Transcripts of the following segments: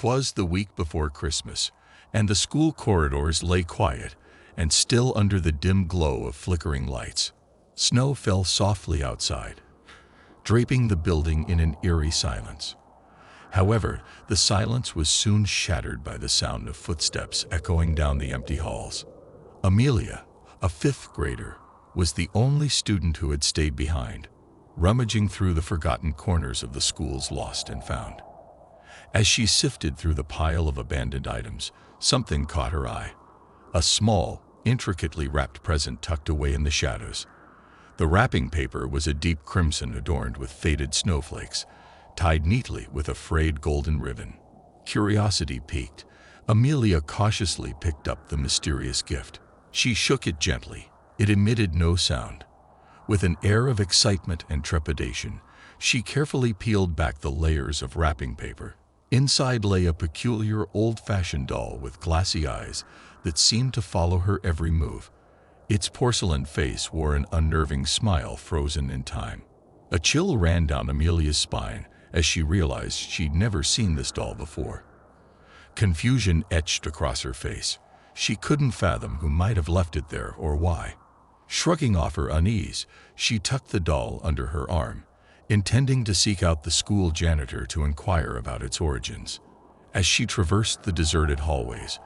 'Twas the week before Christmas, and the school corridors lay quiet and still under the dim glow of flickering lights. Snow fell softly outside, draping the building in an eerie silence. However, the silence was soon shattered by the sound of footsteps echoing down the empty halls. Amelia, a fifth grader, was the only student who had stayed behind, rummaging through the forgotten corners of the school's lost and found. As she sifted through the pile of abandoned items, something caught her eye. A small, intricately wrapped present tucked away in the shadows. The wrapping paper was a deep crimson adorned with faded snowflakes, tied neatly with a frayed golden ribbon. Curiosity piqued, Amelia cautiously picked up the mysterious gift. She shook it gently. It emitted no sound. With an air of excitement and trepidation, she carefully peeled back the layers of wrapping paper. Inside lay a peculiar old-fashioned doll with glassy eyes that seemed to follow her every move. Its porcelain face wore an unnerving smile frozen in time. A chill ran down Amelia's spine as she realized she'd never seen this doll before. Confusion etched across her face. She couldn't fathom who might have left it there or why. Shrugging off her unease, she tucked the doll under her arm, intending to seek out the school janitor to inquire about its origins. As she traversed the deserted hallways,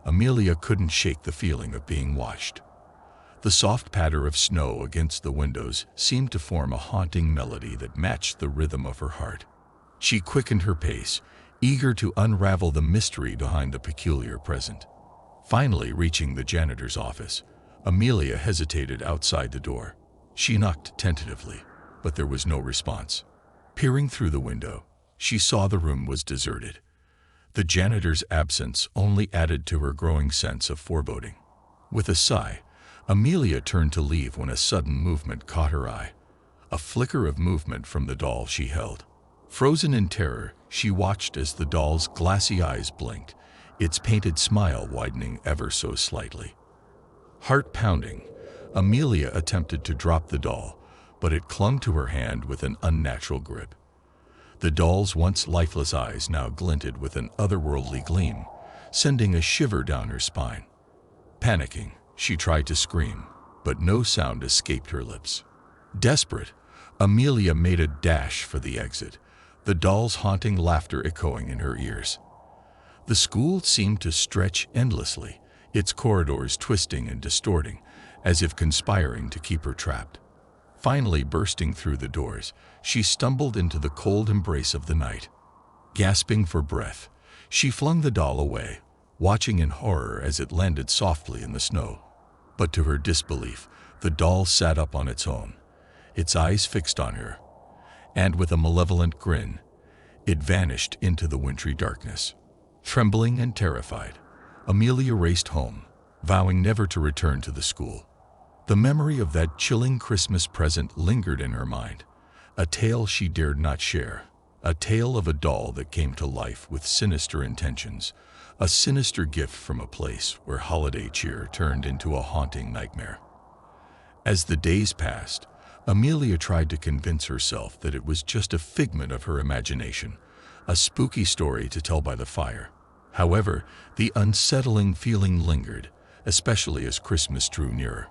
Amelia couldn't shake the feeling of being watched. The soft patter of snow against the windows seemed to form a haunting melody that matched the rhythm of her heart. She quickened her pace, eager to unravel the mystery behind the peculiar present. Finally reaching the janitor's office, Amelia hesitated outside the door. She knocked tentatively, but there was no response. Peering through the window, she saw the room was deserted. The janitor's absence only added to her growing sense of foreboding. With a sigh, Amelia turned to leave when a sudden movement caught her eye. A flicker of movement from the doll she held. Frozen in terror, she watched as the doll's glassy eyes blinked, its painted smile widening ever so slightly. Heart pounding, Amelia attempted to drop the doll, but it clung to her hand with an unnatural grip. The doll's once lifeless eyes now glinted with an otherworldly gleam, sending a shiver down her spine. Panicking, she tried to scream, but no sound escaped her lips. Desperate, Amelia made a dash for the exit, the doll's haunting laughter echoing in her ears. The school seemed to stretch endlessly, its corridors twisting and distorting, as if conspiring to keep her trapped. Finally bursting through the doors, she stumbled into the cold embrace of the night. Gasping for breath, she flung the doll away, watching in horror as it landed softly in the snow. But to her disbelief, the doll sat up on its own, its eyes fixed on her, and with a malevolent grin, it vanished into the wintry darkness. Trembling and terrified, Amelia raced home, vowing never to return to the school. The memory of that chilling Christmas present lingered in her mind, a tale she dared not share, a tale of a doll that came to life with sinister intentions, a sinister gift from a place where holiday cheer turned into a haunting nightmare. As the days passed, Amelia tried to convince herself that it was just a figment of her imagination, a spooky story to tell by the fire. However, the unsettling feeling lingered, especially as Christmas drew nearer.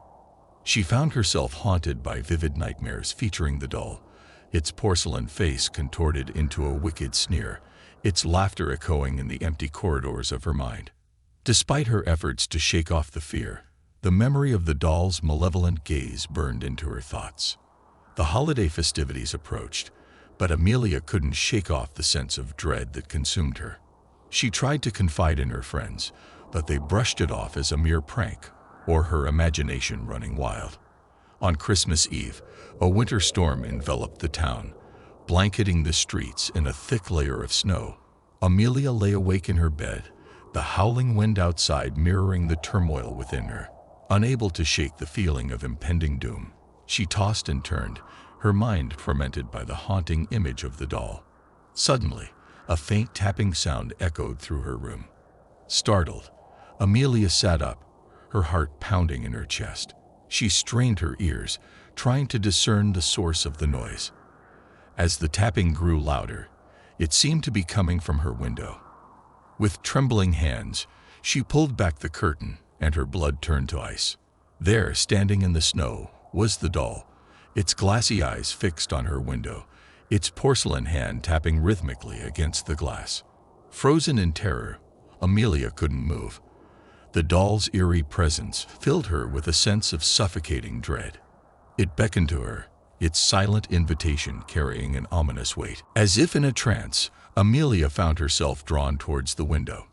She found herself haunted by vivid nightmares featuring the doll, its porcelain face contorted into a wicked sneer, its laughter echoing in the empty corridors of her mind. Despite her efforts to shake off the fear, the memory of the doll's malevolent gaze burned into her thoughts. The holiday festivities approached, but Amelia couldn't shake off the sense of dread that consumed her. She tried to confide in her friends, but they brushed it off as a mere prank or her imagination running wild. On Christmas Eve, a winter storm enveloped the town, blanketing the streets in a thick layer of snow. Amelia lay awake in her bed, the howling wind outside mirroring the turmoil within her. Unable to shake the feeling of impending doom, she tossed and turned, her mind fermented by the haunting image of the doll. Suddenly, a faint tapping sound echoed through her room. Startled, Amelia sat up, her heart pounding in her chest. She strained her ears, trying to discern the source of the noise. As the tapping grew louder, it seemed to be coming from her window. With trembling hands, she pulled back the curtain, and her blood turned to ice. There, standing in the snow, was the doll, its glassy eyes fixed on her window, its porcelain hand tapping rhythmically against the glass. Frozen in terror, Amelia couldn't move. The doll's eerie presence filled her with a sense of suffocating dread. It beckoned to her, its silent invitation carrying an ominous weight. As if in a trance, Amelia found herself drawn towards the window.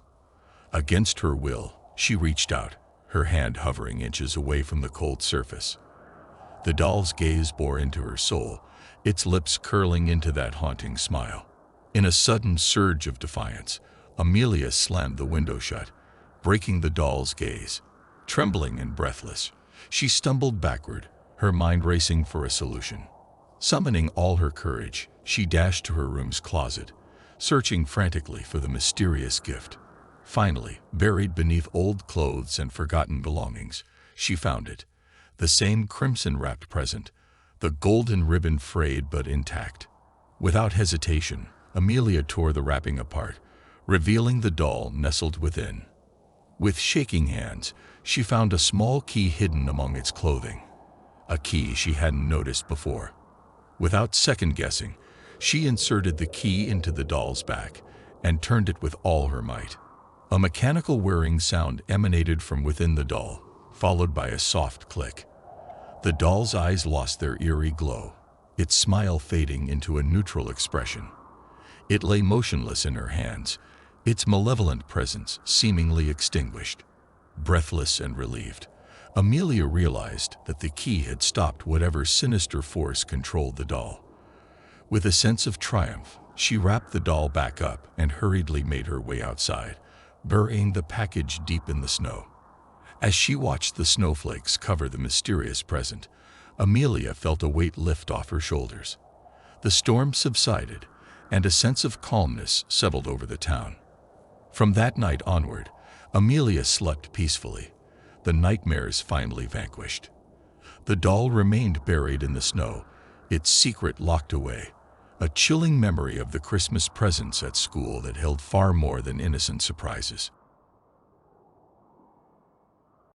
Against her will, she reached out, her hand hovering inches away from the cold surface. The doll's gaze bore into her soul, its lips curling into that haunting smile. In a sudden surge of defiance, Amelia slammed the window shut, breaking the doll's gaze. Trembling and breathless, she stumbled backward, her mind racing for a solution. Summoning all her courage, she dashed to her room's closet, searching frantically for the mysterious gift. Finally, buried beneath old clothes and forgotten belongings, she found it. The same crimson-wrapped present, the golden ribbon frayed but intact. Without hesitation, Amelia tore the wrapping apart, revealing the doll nestled within. With shaking hands, she found a small key hidden among its clothing, a key she hadn't noticed before. Without second-guessing, she inserted the key into the doll's back and turned it with all her might. A mechanical whirring sound emanated from within the doll, followed by a soft click. The doll's eyes lost their eerie glow, its smile fading into a neutral expression. It lay motionless in her hands, its malevolent presence seemingly extinguished. Breathless and relieved, Amelia realized that the key had stopped whatever sinister force controlled the doll. With a sense of triumph, she wrapped the doll back up and hurriedly made her way outside, burying the package deep in the snow. As she watched the snowflakes cover the mysterious present, Amelia felt a weight lift off her shoulders. The storm subsided, and a sense of calmness settled over the town. From that night onward, Amelia slept peacefully, the nightmares finally vanquished. The doll remained buried in the snow, its secret locked away, a chilling memory of the Christmas presents at school that held far more than innocent surprises.